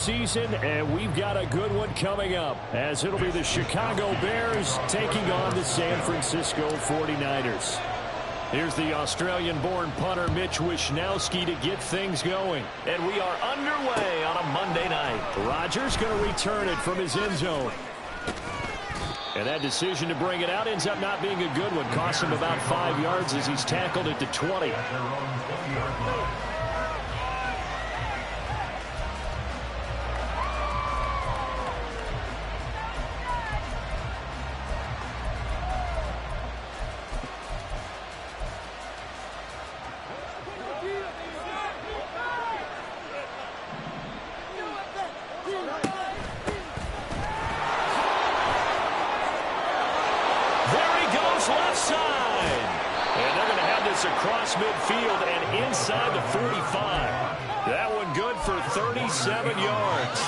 Season, and we've got a good one coming up as it'll be the Chicago Bears taking on the San Francisco 49ers. Here's the Australian-born punter Mitch Wishnowsky to get things going. And we are underway on a Monday night. Rodgers going to return it from his end zone. And that decision to bring it out ends up not being a good one. Cost him about 5 yards as he's tackled at the 20. Across midfield and inside the 45. That one good for 37 yards.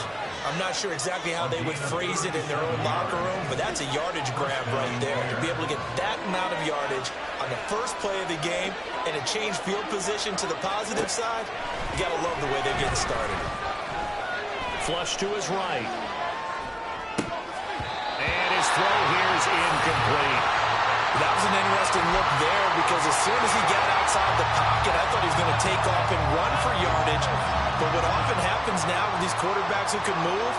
I'm not sure exactly how they would phrase it in their own locker room, but that's a yardage grab right there. To be able to get that amount of yardage on the first play of the game and a change field position to the positive side, you got to love the way they're getting started. Flush to his right. And his throw here is incomplete. That was an interesting look there because as soon as he got outside the pocket, I thought he was going to take off and run for yardage. But what often happens now with these quarterbacks who can move,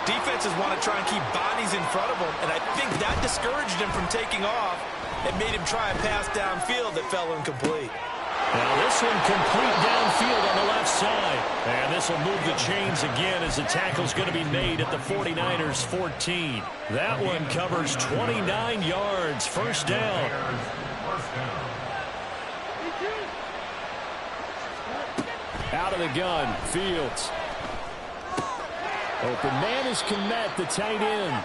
defenses want to try and keep bodies in front of them. And I think that discouraged him from taking off and made him try a pass downfield that fell incomplete. Now this one complete downfield on the left side. And this will move the chains again as the tackle's going to be made at the 49ers 14. That one covers 29 yards. First down. Out of the gun. Fields. Open man is Kmet, the tight end.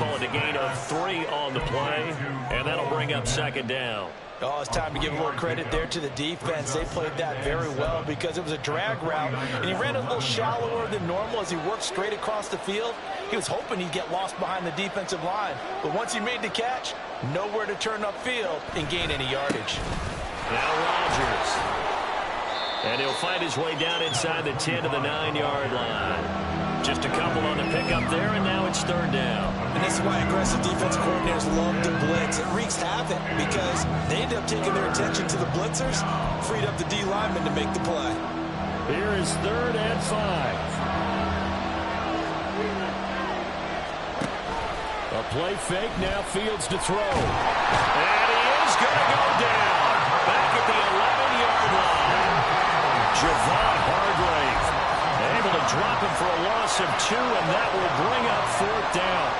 Pulling a gain of 3 on the play. And that'll bring up second down. Oh, it's time to give a little credit there to the defense. They played that very well because it was a drag route, and he ran a little shallower than normal as he worked straight across the field. He was hoping he'd get lost behind the defensive line, but once he made the catch, nowhere to turn upfield and gain any yardage. Now Rodgers. And he'll find his way down inside the 10 to the 9-yard line. Just a couple on the pickup there, and now it's third down. And this is why aggressive defense coordinators love to blitz. It wreaks havoc because they end up taking their attention to the blitzers, freed up the D lineman to make the play. Here is 3rd and 5. A play fake, now Fields to throw. And he is going to go down. Back at the 11-yard line. Javon Hargrave. Able to drop him for a loss of 2, and that will bring up 4th down.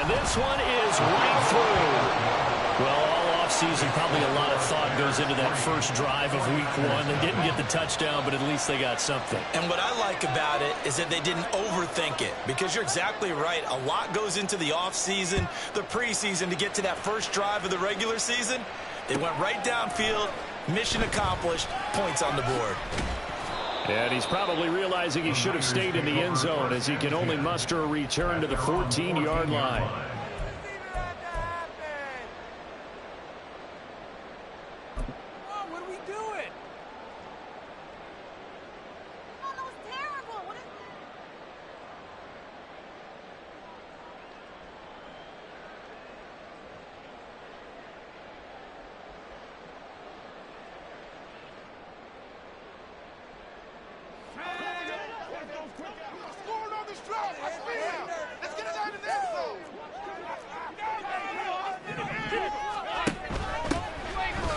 And this one is right through. Well, all offseason, probably a lot of thought goes into that first drive of week 1. They didn't get the touchdown, but at least they got something. And what I like about it is that they didn't overthink it, because you're exactly right. A lot goes into the offseason, the preseason, to get to that first drive of the regular season. They went right downfield. Mission accomplished. Points on the board. And he's probably realizing he should have stayed in the end zone as he can only muster a return to the 14-yard line.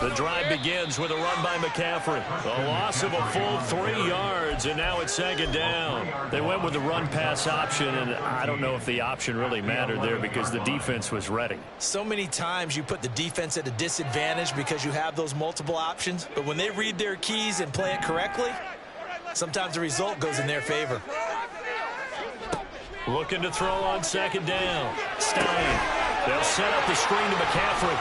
The drive begins with a run by McCaffrey. A loss of a full 3 yards, and now it's second down. They went with the run-pass option, and I don't know if the option really mattered there because the defense was ready. So many times you put the defense at a disadvantage because you have those multiple options, but when they read their keys and play it correctly, sometimes the result goes in their favor. Looking to throw on second down. Stein. They'll set up the screen to McCaffrey.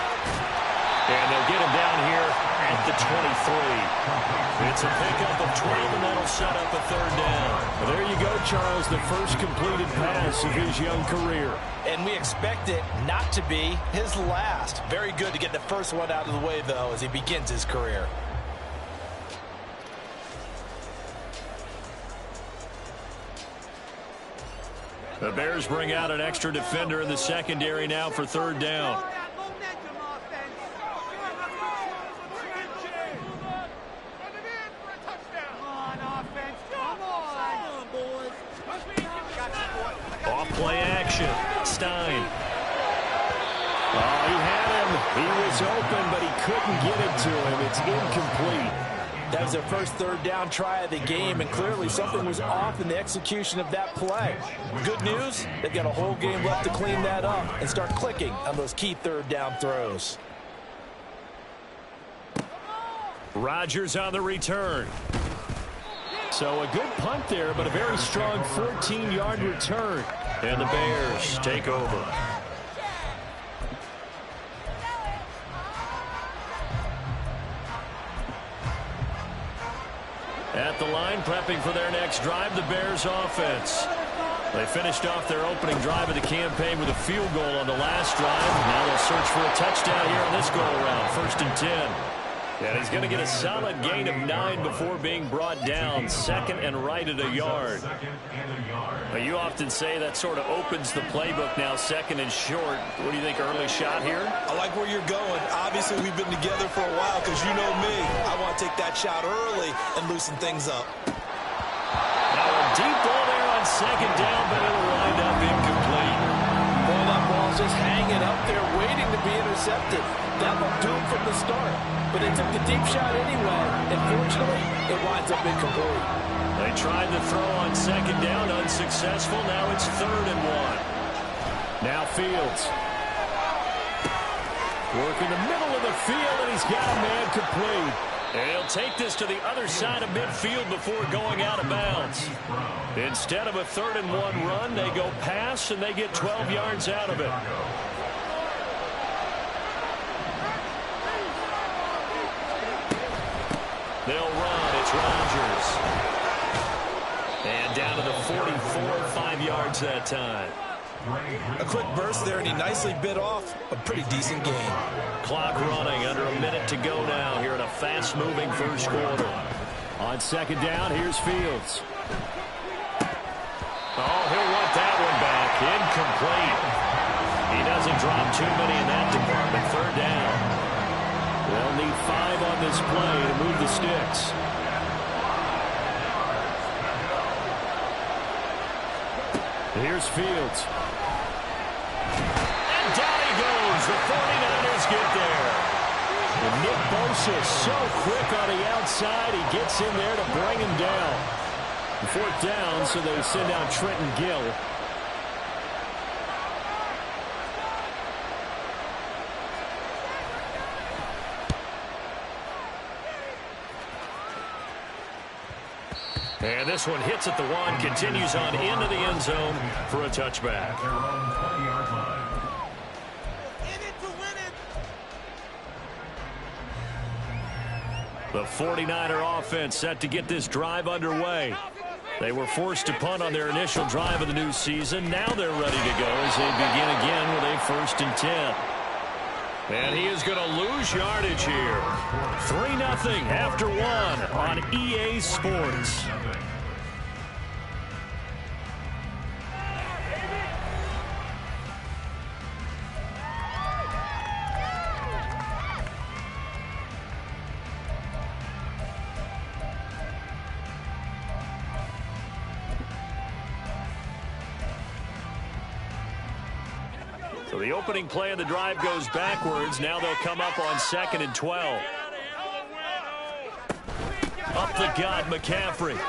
And they'll get him down here at the 23. It's a pickup of 12, and that'll set up a third down. Well, there you go, Charles, the first completed pass of his young career. And we expect it not to be his last. Very good to get the first one out of the way, though, as he begins his career. The Bears bring out an extra defender in the secondary now for third down. Off play action. Stein. Oh, he had him. He was open, but he couldn't get it to him. It's incomplete. That was their first third down try of the game, and clearly something was off in the execution of that play. Good news, they've got a whole game left to clean that up and start clicking on those key third down throws. Rodgers on the return. So a good punt there, but a very strong 14-yard return. And the Bears take over. At the line, prepping for their next drive, the Bears offense. They finished off their opening drive of the campaign with a field goal on the last drive. Now they'll search for a touchdown here on this go-around, 1st and 10. And he's going to get a solid gain of 9 before being brought down, second and right at a yard. Well, you often say that sort of opens the playbook now, second and short. What do you think, early shot here? I like where you're going. Obviously, we've been together for a while because you know me. I want to take that shot early and loosen things up. Now a deep ball there on second down, but it'll wind up incomplete. Well, that ball's just hanging up there waiting to be intercepted. That looked doomed from the start. But they took the deep shot anyway, and fortunately, it winds up incomplete. They tried to throw on second down, unsuccessful. Now it's 3rd and 1. Now Fields. Working the middle of the field, and he's got a man complete. And he'll take this to the other side of midfield before going out of bounds. Instead of a 3rd and 1 run, they go pass, and they get 12 yards out of it. They'll run. It's Rodgers. And down to the 44, 5 yards that time. A quick burst there, and he nicely bit off a pretty decent gain. Clock running, under a minute to go now here in a fast-moving first quarter. On second down, here's Fields. Oh, he'll want that one back. Incomplete. He doesn't drop too many in that department. 3rd down. They'll need 5 on this play to move the sticks. Here's Fields. And down he goes. The 49ers get there. And Nick Bosa is so quick on the outside. He gets in there to bring him down. 4th down, so they send out Trenton Gill. And this one hits at the 1, continues on into the end zone for a touchback. The 49er offense set to get this drive underway. They were forced to punt on their initial drive of the new season. Now they're ready to go as they begin again with a 1st and 10. And he is going to lose yardage here. 3-0 after 1 on EA Sports. So the opening play of the drive goes backwards. Now they'll come up on 2nd and 12. Up the gut, McCaffrey. And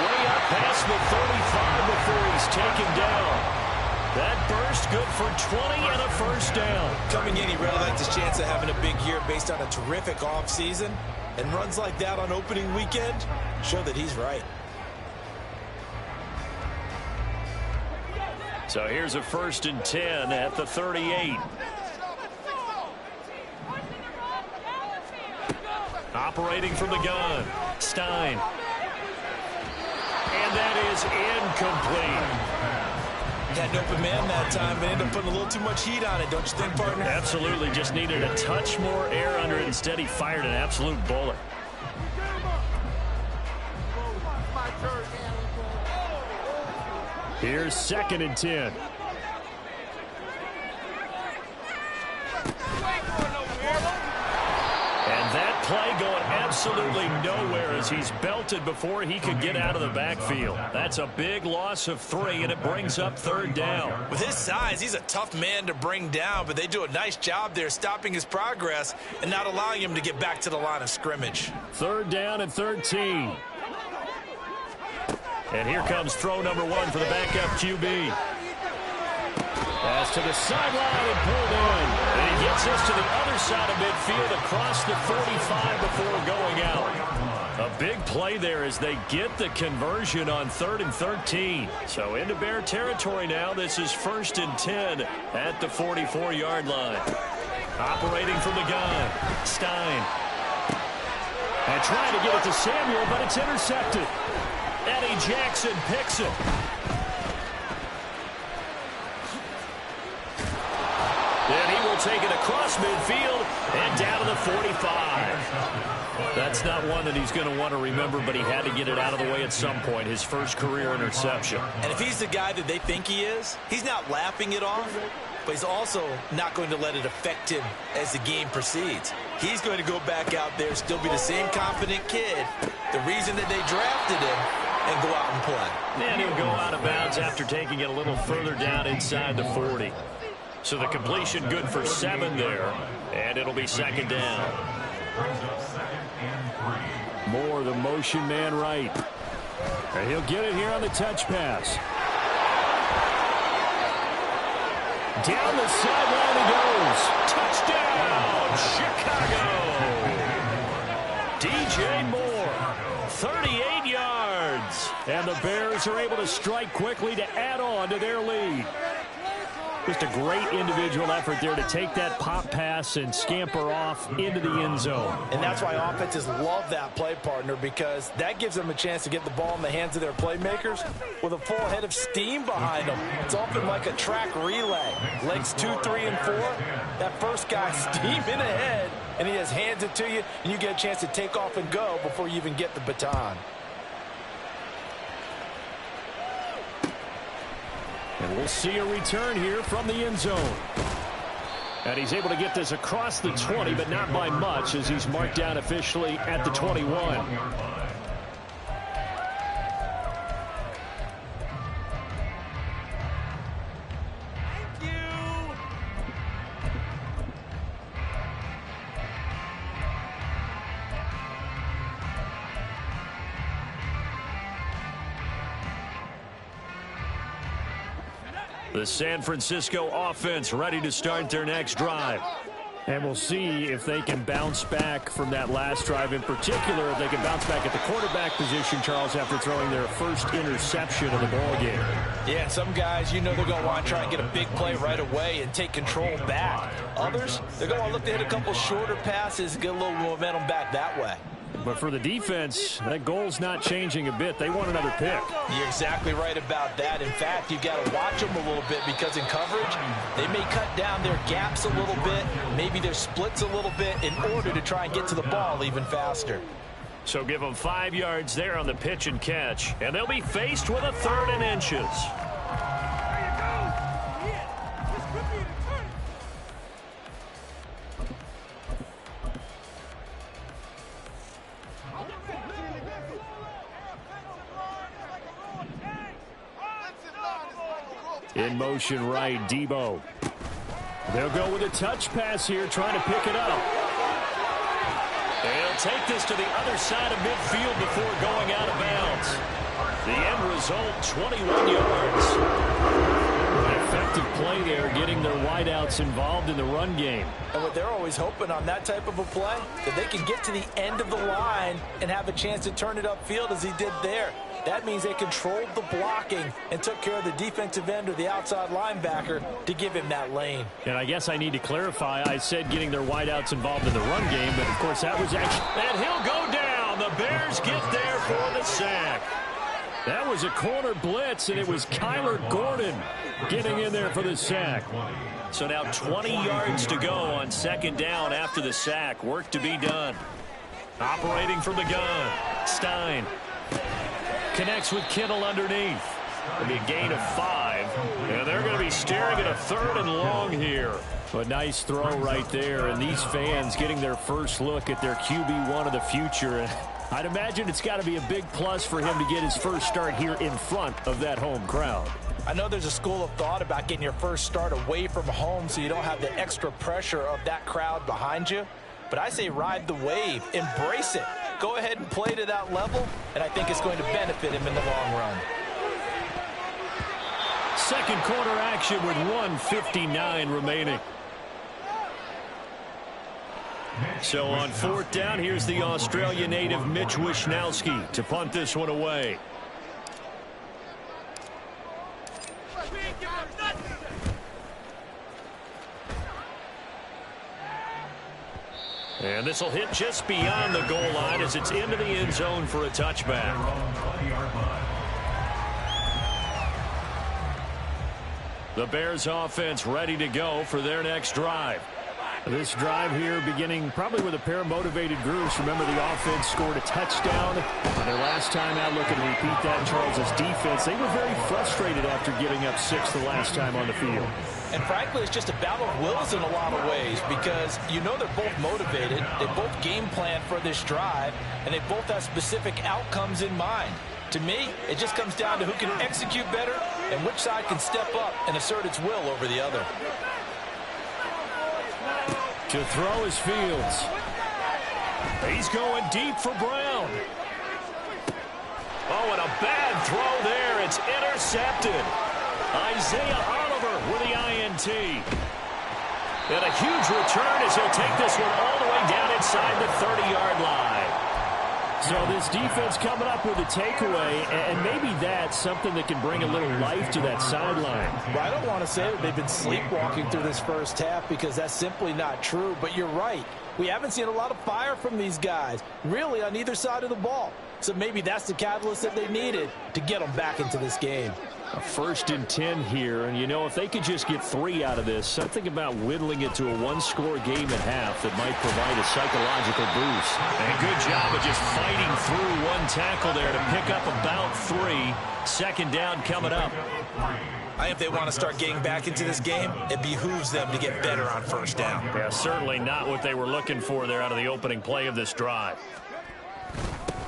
way up past the 35 before he's taken down. That burst good for 20 and a 1st down. Coming in, he really likes his chance of having a big year based on a terrific offseason. And runs like that on opening weekend show that he's right. So here's a 1st and 10 at the 38. Operating from the gun, Stein. And that is incomplete. He had an open man that time, but ended up putting a little too much heat on it, don't you think, partner? Absolutely, just needed a touch more air under it. Instead, he fired an absolute bullet. Here's 2nd and 10. And that play going absolutely nowhere as he's belted before he could get out of the backfield. That's a big loss of 3, and it brings up 3rd down. With his size, he's a tough man to bring down, but they do a nice job there stopping his progress and not allowing him to get back to the line of scrimmage. 3rd down and 13. And here comes throw number 1 for the backup QB. Pass to the sideline and pulled in. And he gets us to the other side of midfield across the 45 before going out. A big play there as they get the conversion on 3rd and 13. So into Bear territory now. This is 1st and 10 at the 44-yard line. Operating from the gun, Stein. And trying to get it to Samuel, but it's intercepted. Eddie Jackson picks it. And he will take it across midfield and down to the 45. That's not one that he's going to want to remember, but he had to get it out of the way at some point, his first career interception. And if he's the guy that they think he is, he's not laughing it off, but he's also not going to let it affect him as the game proceeds. He's going to go back out there, still be the same confident kid, the reason that they drafted him, and go out and play. And he'll go out of bounds after taking it a little further down inside the 40. So the completion good for 7 there, and it'll be 2nd down. Moore, the motion man right. And he'll get it here on the touch pass. Down the sideline he goes. Touchdown, Chicago. DJ Moore, 38 yards. And the Bears are able to strike quickly to add on to their lead. Just a great individual effort there to take that pop pass and scamper off into the end zone. And that's why offenses love that play, partner, because that gives them a chance to get the ball in the hands of their playmakers with a full head of steam behind them. It's often like a track relay. Legs 2, 3, and 4. That first guy steaming ahead, and he just hands it to you, and you get a chance to take off and go before you even get the baton. And we'll see a return here from the end zone. And he's able to get this across the 20, but not by much as he's marked down officially at the 21. The San Francisco offense ready to start their next drive. And we'll see if they can bounce back from that last drive, in particular, if they can bounce back at the quarterback position, Charles, after throwing their first interception of the ballgame. Yeah, some guys, you know they're going to want to try and get a big play right away and take control back. Others, they're going to look to hit a couple shorter passes, get a little momentum back that way. But for the defense, that goal's not changing a bit. They want another pick. You're exactly right about that. In fact, you've got to watch them a little bit because in coverage, they may cut down their gaps a little bit, maybe their splits a little bit in order to try and get to the ball even faster. So give them 5 yards there on the pitch and catch, and they'll be faced with a 3rd and inches. In motion right, Debo. They'll go with a touch pass here, trying to pick it up. They'll take this to the other side of midfield before going out of bounds. The end result, 21 yards. An effective play there, getting their wideouts involved in the run game. And what they're always hoping on that type of a play, that they can get to the end of the line and have a chance to turn it upfield as he did there. That means they controlled the blocking and took care of the defensive end or the outside linebacker to give him that lane. And I guess I need to clarify, I said getting their wideouts involved in the run game, but of course that was actually... And he'll go down. The Bears get there for the sack. That was a corner blitz, and it was Kyler Gordon getting in there for the sack. So now 20 yards to go on 2nd down after the sack. Work to be done. Operating from the gun, Stein. Connects with Kittle underneath. It'll be a gain of 5. And they're going to be staring at a 3rd and long here. A nice throw right there, and these fans getting their first look at their QB1 of the future. I'd imagine it's got to be a big plus for him to get his first start here in front of that home crowd. I know there's a school of thought about getting your first start away from home so you don't have the extra pressure of that crowd behind you. But I say ride the wave, embrace it. Go ahead and play to that level, and I think it's going to benefit him in the long run. Second quarter action with 1:59 remaining. So on 4th down, here's the Australia native Mitch Wishnowsky to punt this one away. And this will hit just beyond the goal line as it's into the end zone for a touchback. The Bears offense ready to go for their next drive. This drive here beginning probably with a pair of motivated groups. Remember, the offense scored a touchdown on their last time out. Looking to repeat that in Charles's defense. They were very frustrated after giving up 6 the last time on the field. And frankly, it's just a battle of wills in a lot of ways because you know they're both motivated. They both game plan for this drive, and they both have specific outcomes in mind. To me, it just comes down to who can execute better and which side can step up and assert its will over the other. To throw is Fields. He's going deep for Brown. Oh, and a bad throw there. It's intercepted. Isaiah Oliver with the INT. And a huge return as he'll take this one all the way down inside the 30-yard line. So this defense coming up with a takeaway, and maybe that's something that can bring a little life to that sideline. Well, I don't want to say that they've been sleepwalking through this first half because that's simply not true, but you're right. We haven't seen a lot of fire from these guys, really on either side of the ball. So maybe that's the catalyst that they needed to get them back into this game. A 1st and 10 here, and you know, if they could just get 3 out of this, something about whittling it to a 1-score game at half that might provide a psychological boost. And a good job of just fighting through one tackle there to pick up about 3. 2nd down coming up. I think if they want to start getting back into this game, it behooves them to get better on 1st down. Yeah, certainly not what they were looking for there out of the opening play of this drive.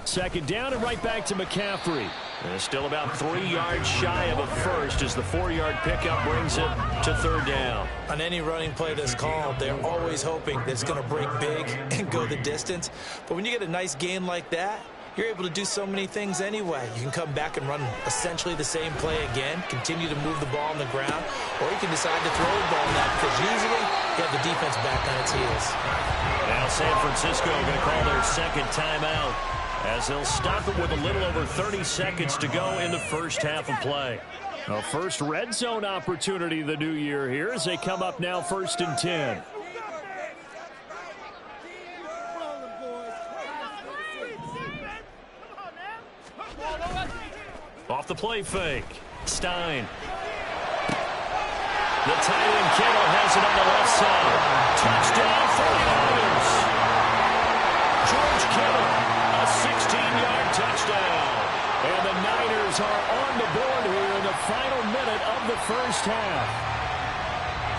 2nd down and right back to McCaffrey. And still about 3 yards shy of a first as the 4-yard pickup brings it to 3rd down. On any running play that's called, they're always hoping that it's going to break big and go the distance. But when you get a nice gain like that, you're able to do so many things anyway. You can come back and run essentially the same play again, continue to move the ball on the ground, or you can decide to throw the ball now because usually you have the defense back on its heels. Now San Francisco going to call their 2nd timeout, as they'll stop it with a little over 30 seconds to go in the first half of play. A first red zone opportunity the new year here as they come up now 1st and 10. Off the play fake. Stein. The tight end Kittle has it on the left side. Touchdown for the Niners. George Kittle. A 16-yard touchdown. And the Niners are on the board here in the final minute of the first half.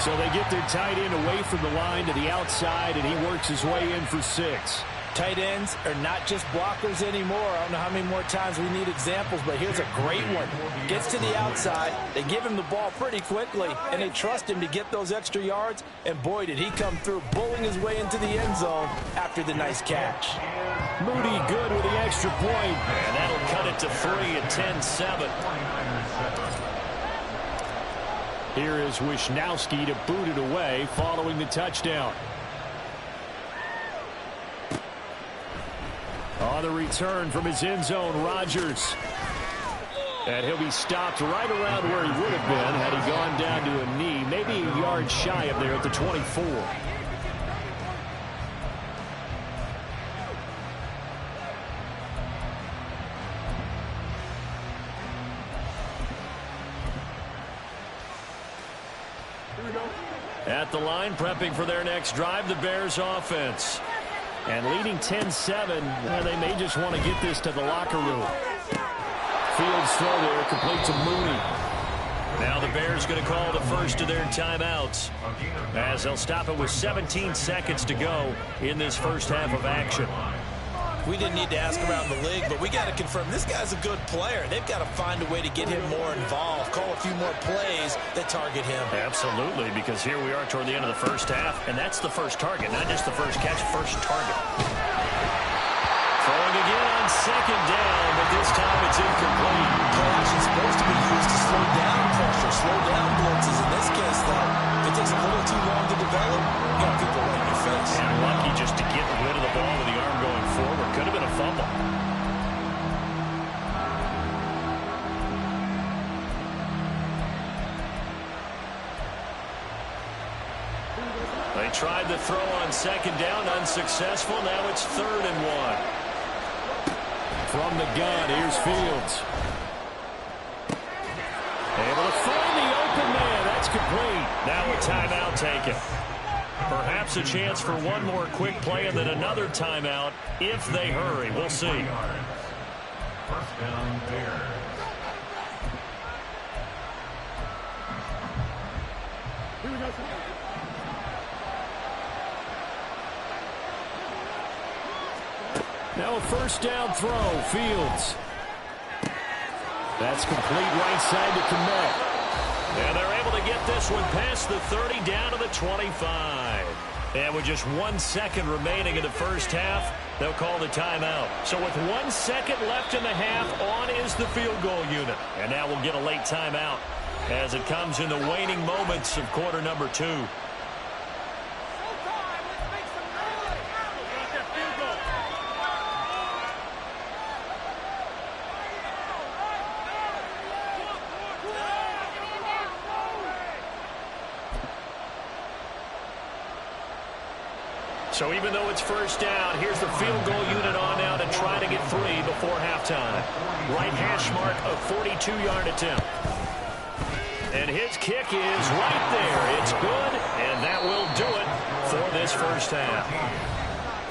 So they get their tight end away from the line to the outside, and he works his way in for 6. Tight ends are not just blockers anymore. I don't know how many more times we need examples, but here's a great one. Gets to the outside, they give him the ball pretty quickly, and they trust him to get those extra yards, and boy, did he come through, bowling his way into the end zone after the nice catch. Moody good with the extra point. And that'll cut it to 3 at 10-7. Here is Wishnowsky to boot it away following the touchdown. On the return from his end zone, Rodgers. And he'll be stopped right around where he would have been had he gone down to a knee, maybe a yard shy of there at the 24. At the line, prepping for their next drive, the Bears offense. And leading 10-7, they may just want to get this to the locker room. Fields throw there, complete to Mooney. Now the Bears going to call the first of their timeouts as they'll stop it with 17 seconds to go in this first half of action. We didn't need to ask around the league, but we got to confirm this guy's a good player. They've got to find a way to get him more involved, call a few more plays that target him. Absolutely, because here we are toward the end of the first half, and that's the first target, not just the first catch, first target. Throwing again on second down, but this time it's incomplete. Play action is supposed to be used to slow down pressure, slow down blitzes. In this case, though, if it takes a little too long to develop, you got people right in your face. And lucky just to get rid of the ball with the arm going forward. Could have been a fumble. They tried the throw on second down, unsuccessful. Now it's 3rd and 1. From the gun, here's Fields. Able to find the open man. That's complete. Now a timeout taken. Perhaps a chance for one more quick play and then another timeout if they hurry. We'll see. First down, Bears. Now a first down throw, Fields. That's complete right side to Kmet. And they're able to get this one past the 30 down to the 25. And with just 1 second remaining in the first half, they'll call the timeout. So with 1 second left in the half, on is the field goal unit. And now we'll get a late timeout as it comes in the waning moments of quarter number 2. So even though it's first down, here's the field goal unit on now to try to get 3 before halftime. Right hash mark, a 42-yard attempt. And his kick is right there. It's good, and that will do it for this first half.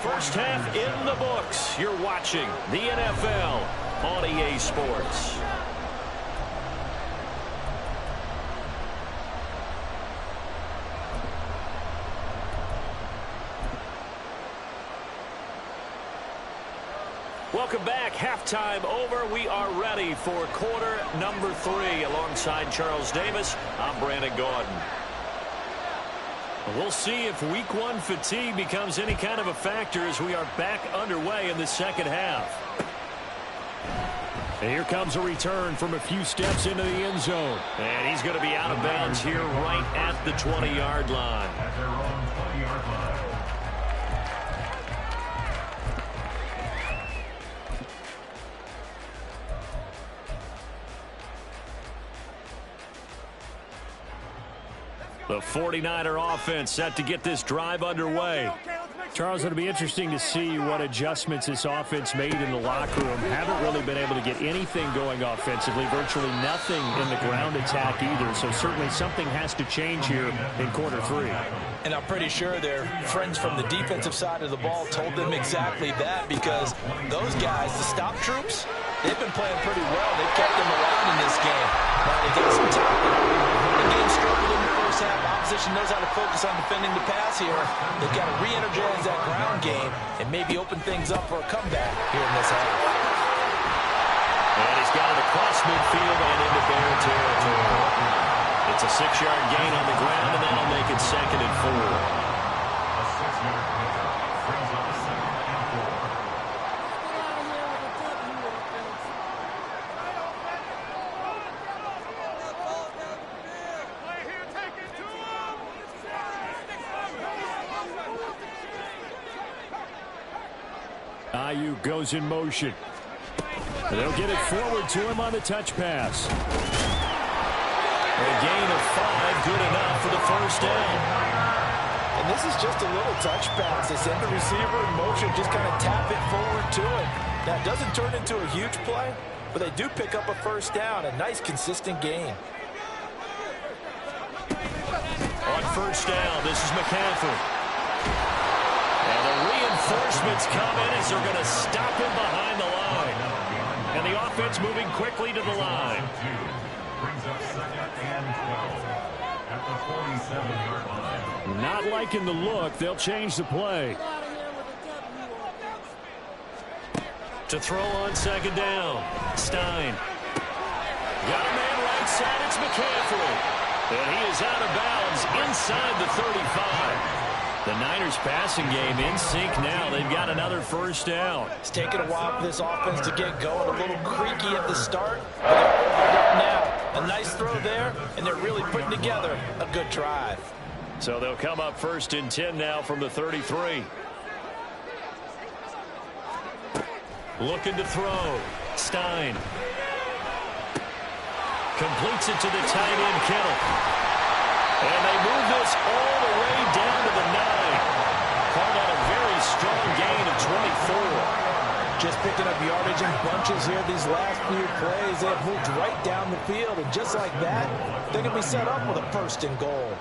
First half in the books. You're watching the NFL on EA Sports. Welcome back. Halftime over. We are ready for quarter number 3. Alongside Charles Davis, I'm Brandon Gaudin. We'll see if week 1 fatigue becomes any kind of a factor as we are back underway in the second half. And here comes a return from a few steps into the end zone. And he's going to be out of bounds here right at the 20-yard line. At their own 20-yard line. The 49er offense set to get this drive underway. Charles, it'll be interesting to see what adjustments this offense made in the locker room. Haven't really been able to get anything going offensively, virtually nothing in the ground attack either. So certainly something has to change here in quarter 3. And I'm pretty sure their friends from the defensive side of the ball told them exactly that, because those guys, the stop troops, they've been playing pretty well. They've kept them around in this game. Now they got some time. The game struggled in the first half. Opposition knows how to focus on defending the pass here. They've got to re-energize that ground game and maybe open things up for a comeback here in this half. And he's got it across midfield and into Bear territory. It's a 6-yard gain on the ground, and that'll make it 2nd and 4. A 6-yard pickup brings up 2nd and 4. Ayuk goes in motion. They'll get it forward to him on the touch pass. A gain of 5, good enough for the first down. And this is just a little touch pass. They send the receiver in motion, just kind of tap it forward to it. Now, it doesn't turn into a huge play, but they do pick up a first down. A nice, consistent gain. On first down, this is McCaffrey. And the reinforcements come in as they're going to stop him behind the line. And the offense offense moving quickly to the line. Brings up 2nd and 12 at the 47-yard line. Not liking the look. They'll change the play. To throw on 2nd down. Stein. Got a man right side. It's McCaffrey. And he is out of bounds inside the 35. The Niners passing game in sync now. They've got another first down. It's taken a while for this offense to get going. A little creaky at the start, but they're opened up now. A nice throw there, and they're really putting together a good drive. So they'll come up 1st and 10 now from the 33. Looking to throw. Stein. Completes it to the tight end, Kittle. And they move this all the way down to the 9. Called out a very strong gain of 24. Just picking up yardage in bunches here these last few plays. They've moved right down the field, and just like that, they're going to be set up with a 1st and goal.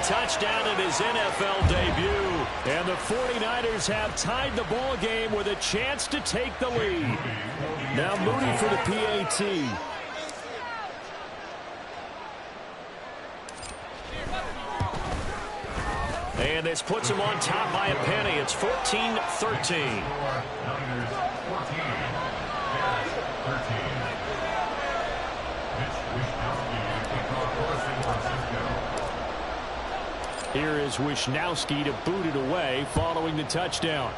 Touchdown in his NFL debut. And the 49ers have tied the ball game with a chance to take the lead. Now Moody for the PAT. And this puts him on top by a penny. It's 14-13. Here is Wisnowski to boot it away following the touchdown.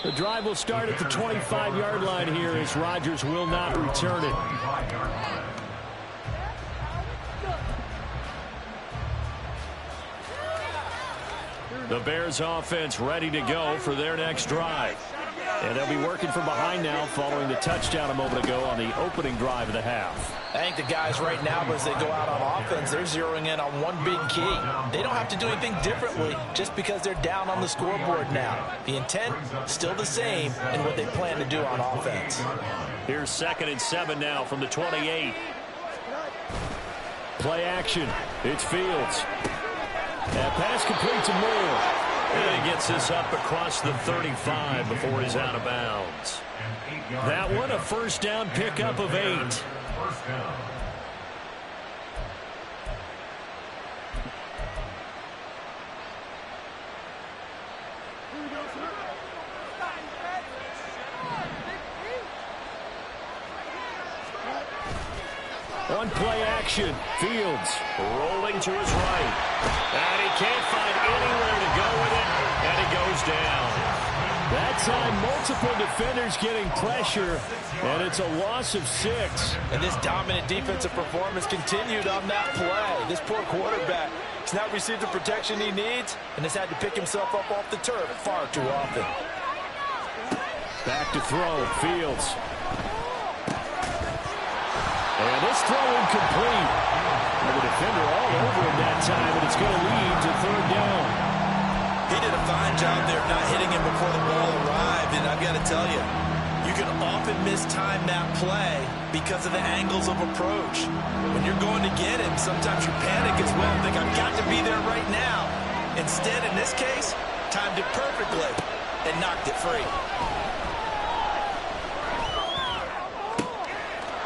The drive will start at the 25-yard line here as Rodgers will not return it. The Bears offense ready to go for their next drive. And they'll be working from behind now following the touchdown a moment ago on the opening drive of the half. I think the guys right now, as they go out on offense, they're zeroing in on one big key. They don't have to do anything differently just because they're down on the scoreboard now. The intent, still the same in what they plan to do on offense. Here's 2nd and 7 now from the 28. Play action. It's Fields. That pass complete to Moore. And he gets this up across the 35 before he's out of bounds. That one, a first down pickup of 8. On play action, Fields rolling to his right. And he can't find anywhere to go with it, and he goes down. That time, multiple defenders getting pressure, and it's a loss of 6. And this dominant defensive performance continued on that play. This poor quarterback has not received the protection he needs and has had to pick himself up off the turf far too often. Back to throw, Fields. And this throw incomplete. And the defender all over him that time, and it's going to lead to 3rd down. He did a fine job there not hitting him before the ball arrived, and I've got to tell you, you can often mistime that play because of the angles of approach. When you're going to get him, sometimes you panic as well and think, I've got to be there right now. Instead, in this case, timed it perfectly and knocked it free.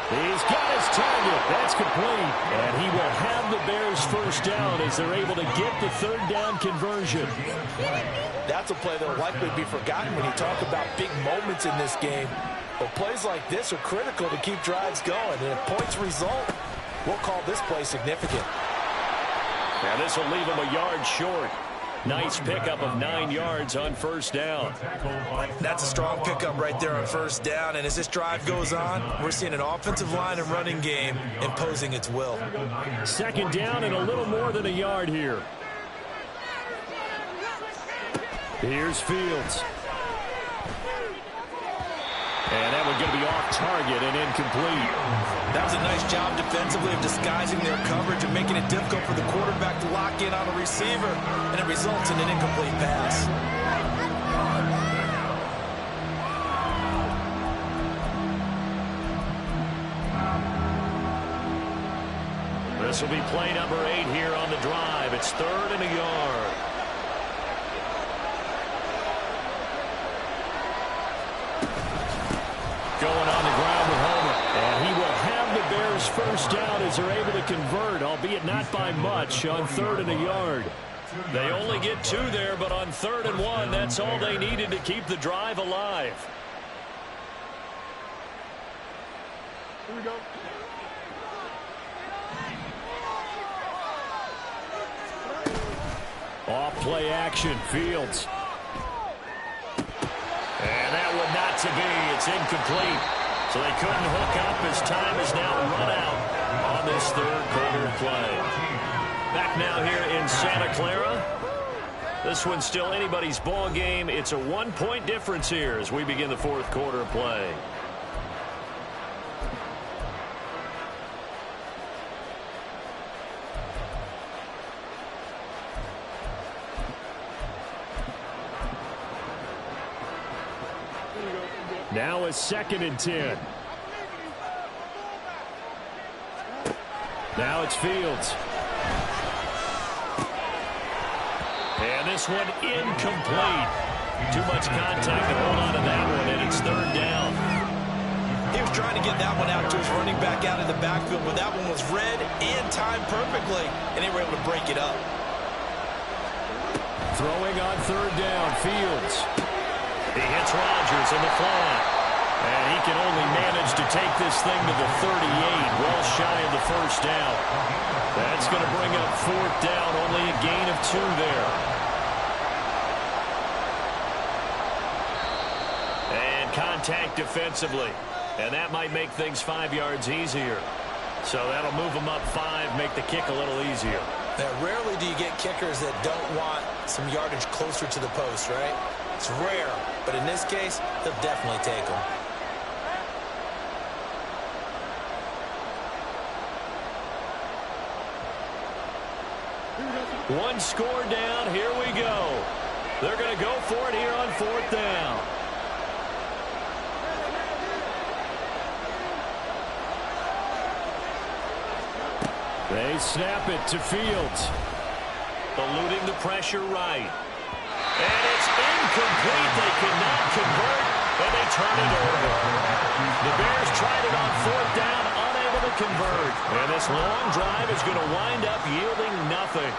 He's got his target. That's complete. And he will have the Bears first down as they're able to get the 3rd down conversion. That's a play that will likely be forgotten when you talk about big moments in this game. But plays like this are critical to keep drives going. And if points result, we'll call this play significant. Now this will leave him a yard short. Nice pickup of 9 yards on first down. That's a strong pickup right there on first down. And as this drive goes on, we're seeing an offensive line and running game imposing its will. 2nd down and a little more than a yard here. Here's Fields. And that off target and incomplete. That was a nice job defensively of disguising their coverage and making it difficult for the quarterback to lock in on a receiver, and it results in an incomplete pass. This will be play number 8 here on the drive. It's 3rd and a yard. Going on the ground with Homer. And he will have the Bears first down as they're able to convert, albeit not by much, on 3rd and a yard. They only get 2 there, but on 3rd and 1, that's all they needed to keep the drive alive. Here we go. Off play action, Fields. And that one not to be. It's incomplete. So they couldn't hook up as time is now run out on this 3rd quarter play. Back now here in Santa Clara. This one's still anybody's ball game. It's a 1-point difference here as we begin the 4th quarter play. Now a 2nd and 10. Now it's Fields. And this one incomplete. Too much contact to hold on to that one, and it's 3rd down. He was trying to get that one out to his running back out in the backfield, but that one was read and timed perfectly, and they were able to break it up. Throwing on 3rd down, Fields. He hits Rodgers in the flat. And he can only manage to take this thing to the 38, well shy of the first down. That's going to bring up 4th down, only a gain of 2 there. And contact defensively. And that might make things 5 yards easier. So that'll move them up 5, make the kick a little easier. Now, rarely do you get kickers that don't want some yardage closer to the post, right? It's rare, but in this case, they'll definitely take them. One score down. Here we go. They're going to go for it here on 4th down. They snap it to Fields. Eluding the pressure right. And it's incomplete. They cannot convert, and they turn it over. The Bears tried it on 4th down, unable to convert. And this long drive is going to wind up yielding nothing.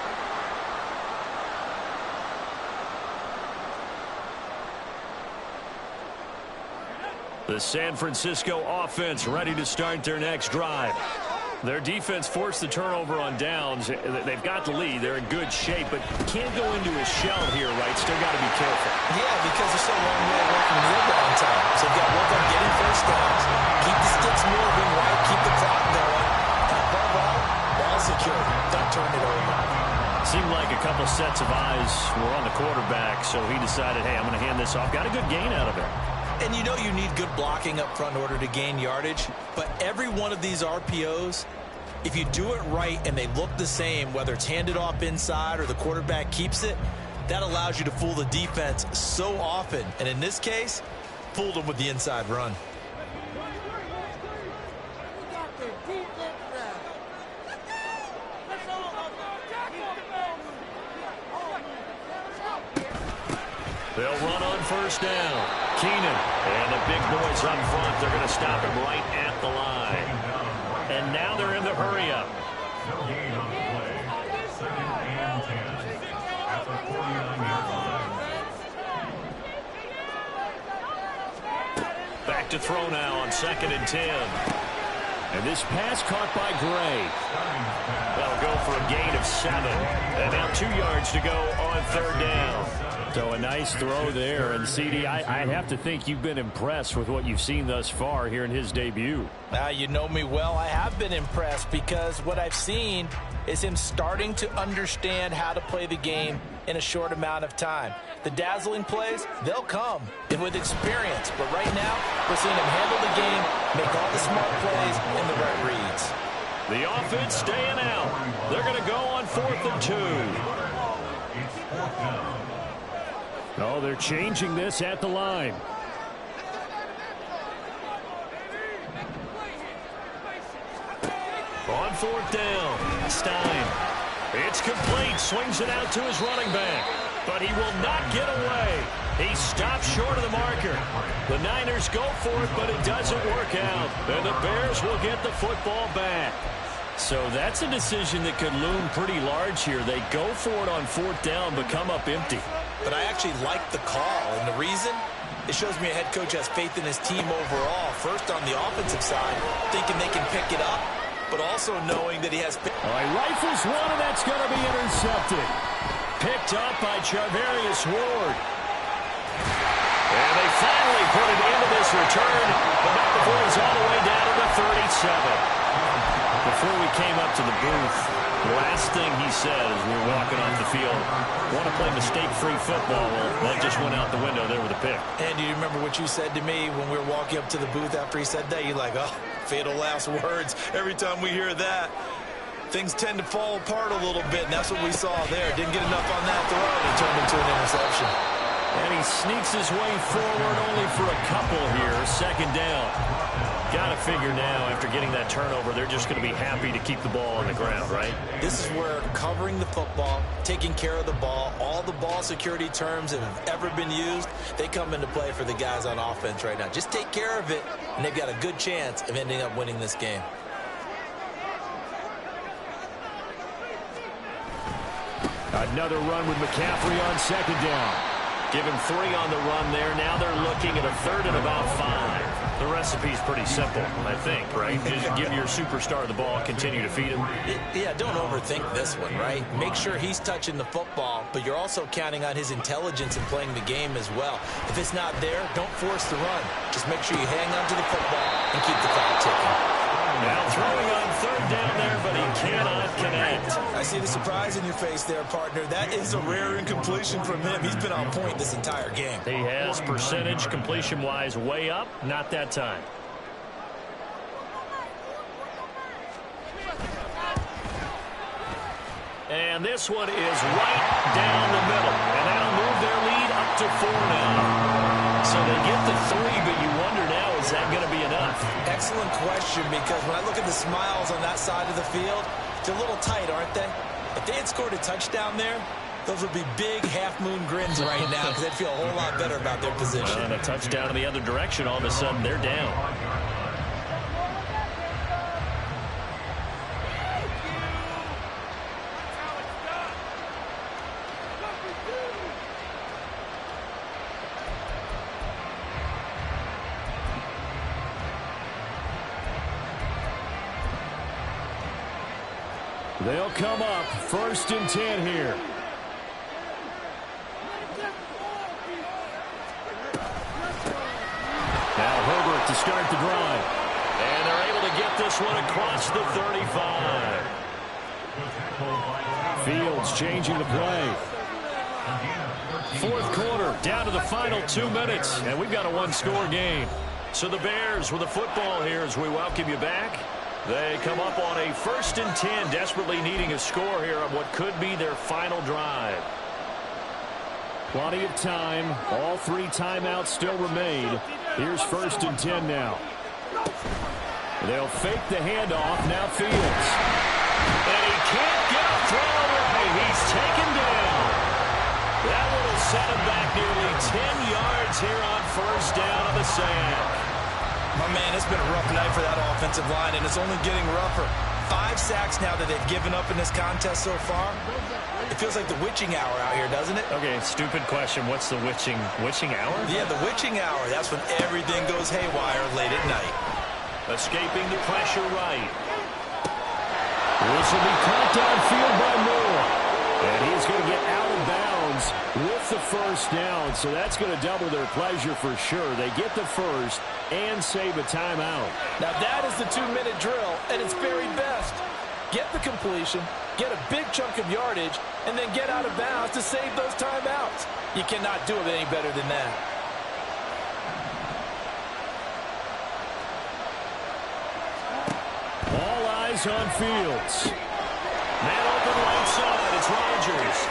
The San Francisco offense ready to start their next drive. Their defense forced the turnover on downs. They've got the lead. They're in good shape, but can't go into a shell here, right? Still got to be careful. Yeah, because they're so long way away from the rebound time. So they've got to work on getting first downs, keep the sticks moving, right? Keep the clock going. And above all, ball secure. Don't turn it over. Seemed like a couple sets of eyes were on the quarterback, so he decided, hey, I'm going to hand this off. Got a good gain out of it. And you know you need good blocking up front in order to gain yardage, but every one of these RPOs, if you do it right and they look the same, whether it's handed off inside or the quarterback keeps it, that allows you to fool the defense so often. And in this case, fooled them with the inside run. They'll run on 1st down. Keenan and the big boys up front. They're going to stop him right at the line. And now they're in the hurry-up. No gain on the play. 2nd and 10. At the 49-yard line. Back to throw now on 2nd and 10. And this pass caught by Gray. That'll go for a gain of 7. And now 2 yards to go on 3rd down. So a nice throw there. And, CD, I have to think you've been impressed with what you've seen thus far here in his debut. You know me well. I have been impressed because what I've seen is him starting to understand how to play the game in a short amount of time. The dazzling plays, they'll come with experience. But right now, we're seeing him handle the game, make all the smart plays, and the right reads. The offense staying out. They're going to go on 4th and 2. Oh, they're changing this at the line. On 4th down, Stein. It's complete. Swings it out to his running back. But he will not get away. He stops short of the marker. The Niners go for it, but it doesn't work out. And the Bears will get the football back. So that's a decision that could loom pretty large here. They go for it on 4th down, but come up empty. But I actually like the call, and the reason? It shows me a head coach has faith in his team overall. First on the offensive side, thinking they can pick it up, but also knowing that he has... All right, rifles one, and that's going to be intercepted. Picked up by Charvarius Ward. And they finally put it into this return, but not before it's all the way down to the 37. Before we came up to the booth, the last thing he said as we were walking off the field, want to play mistake-free football. Well, that just went out the window there with a pick. And do you remember what you said to me when we were walking up to the booth after he said that? You're like, oh, fatal last words. Every time we hear that, things tend to fall apart a little bit, and that's what we saw there. Didn't get enough on that throw, and it turned into an interception. And he sneaks his way forward only for a couple here. 2nd down. Got to figure now, after getting that turnover, they're just going to be happy to keep the ball on the ground, right? This is where covering the football, taking care of the ball, all the ball security terms that have ever been used, they come into play for the guys on offense right now. Just take care of it, and they've got a good chance of ending up winning this game. Another run with McCaffrey on 2nd down. Give him 3 on the run there. Now they're looking at a 3rd and about 5. The recipe's pretty simple, I think, right? Just give your superstar the ball, continue to feed him. Yeah, don't overthink this one, right? Make sure he's touching the football, but you're also counting on his intelligence in playing the game as well. If it's not there, don't force the run. Just make sure you hang on to the football and keep the clock ticking. Now throwing on 3rd down there, but he cannot connect. I see the surprise in your face there, partner. That is a rare incompletion from him. He's been on point this entire game. He has percentage completion-wise way up, not that time. And this one is right down the middle. And that'll move their lead up to 4 now. So they get the 3, but you wonder now, is that going to be enough? Excellent question, because when I look at the smiles on that side of the field, they're a little tight, aren't they? If they had scored a touchdown there, those would be big half-moon grins right now because they'd feel a whole lot better about their position. And a touchdown in the other direction, all of a sudden they're down. They'll come up 1st and 10 here. Now Herbert to start the drive. And they're able to get this one across the 35. Fields changing the play. 4th quarter, down to the final 2 minutes. And we've got a 1-score game. So the Bears with the football here as we welcome you back. They come up on a 1st and 10, desperately needing a score here on what could be their final drive. Plenty of time. All 3 timeouts still remain. Here's 1st and 10 now. They'll fake the handoff. Now Fields. And he can't get a throw right. He's taken down. That will set him back nearly 10 yards here on 1st down on the sack. My man, it's been a rough night for that offensive line, and it's only getting rougher. 5 sacks now that they've given up in this contest so far. It feels like the witching hour out here, doesn't it? Okay, stupid question. What's the witching hour? Yeah, the witching hour. That's when everything goes haywire late at night. Escaping the pressure right. This will be caught downfield by Moore. And he's going to get out of bounds downs with the first down, so that's going to double their pleasure for sure. They get the first and save a timeout. Now that is the 2-minute drill at its very best. Get the completion, get a big chunk of yardage, and then get out of bounds to save those timeouts. You cannot do it any better than that. All eyes on Fields. Man open right side, it's Rodgers.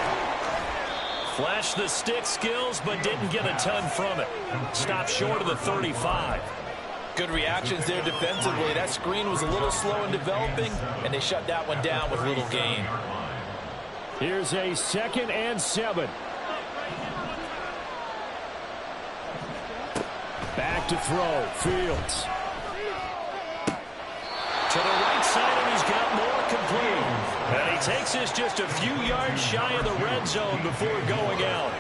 Flashed the stick skills, but didn't get a ton from it. Stopped short of the 35. Good reactions there defensively. That screen was a little slow in developing, and they shut that one down with little gain. Here's a 2nd and 7. Back to throw, Fields. To the right side, and he's got more complete. And he takes this just a few yards shy of the red zone before going out.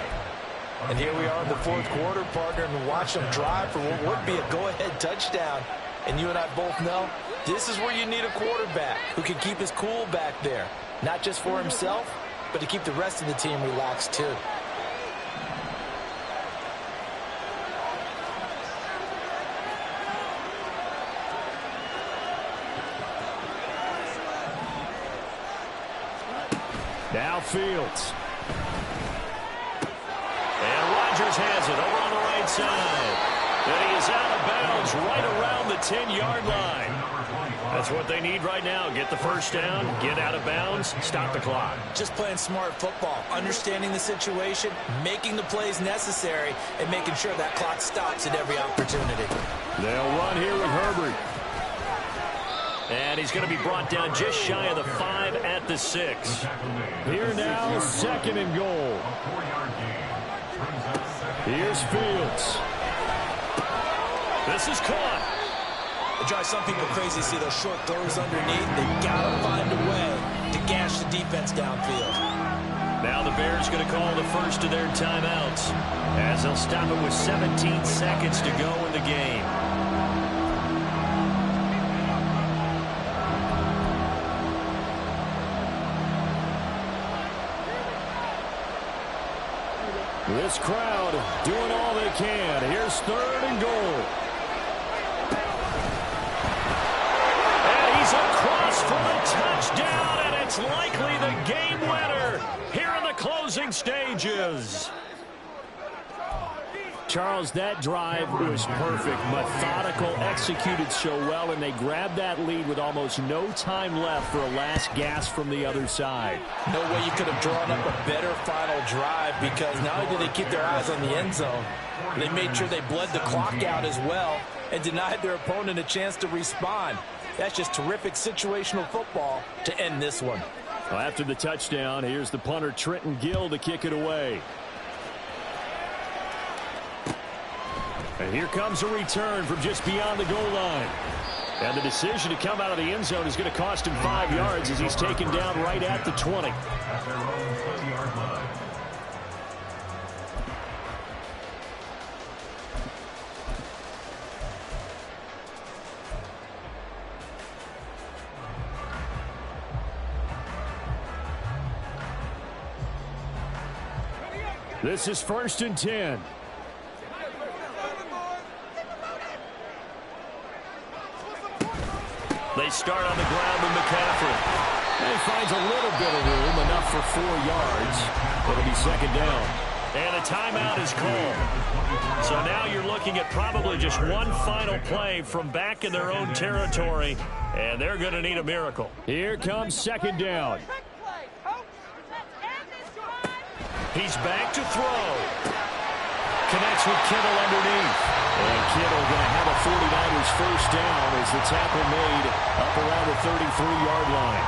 And here we are in the 4th quarter, partner, and watch them drive for what would be a go-ahead touchdown. And you and I both know this is where you need a quarterback who can keep his cool back there. Not just for himself, but to keep the rest of the team relaxed too. Now Fields. And Rodgers has it over on the right side. And he is out of bounds right around the 10-yard line. That's what they need right now. Get the first down, get out of bounds, stop the clock. Just playing smart football, understanding the situation, making the plays necessary, and making sure that clock stops at every opportunity. They'll run here with Herbert. And he's going to be brought down just shy of the 5 at the 6. Here now, 2nd and goal. Here's Fields. This is caught. It drives some people crazy to see those short throws underneath. They've got to find a way to gash the defense downfield. Now the Bears going to call the first of their timeouts as they'll stop it with 17 seconds to go in the game. This crowd doing all they can. Here's 3rd and goal. And he's across for the touchdown, and it's likely the game winner here in the closing stages. Charles, that drive was perfect, methodical, executed so well, and they grabbed that lead with almost no time left for a last gasp from the other side. No way you could have drawn up a better final drive, because not only did they keep their eyes on the end zone, they made sure they bled the clock out as well and denied their opponent a chance to respond. That's just terrific situational football to end this one. Well, after the touchdown, here's the punter Trenton Gill to kick it away. And here comes a return from just beyond the goal line. And the decision to come out of the end zone is going to cost him 5 yards as he's taken down right at the 20. At their own 20-yard line. This is 1st and 10. They start on the ground with McCaffrey. And he finds a little bit of room, enough for 4 yards. It'll be 2nd down. And a timeout is called. So now you're looking at probably just one final play from back in their own territory, and they're going to need a miracle. Here comes 2nd down. He's back to throw. Connects with Kittle underneath. And Kittle going to have a 49ers first down as the tackle made up around the 33-yard line.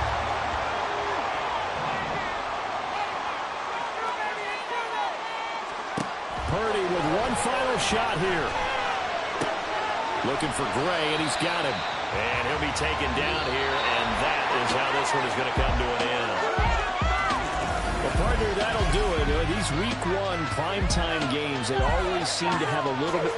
Purdy with one final shot here. Looking for Gray, and he's got him. And he'll be taken down here, and that is how this one is going to come to an end. Well, partner, that'll do it. These Week 1 primetime games, they always seem to have a little bit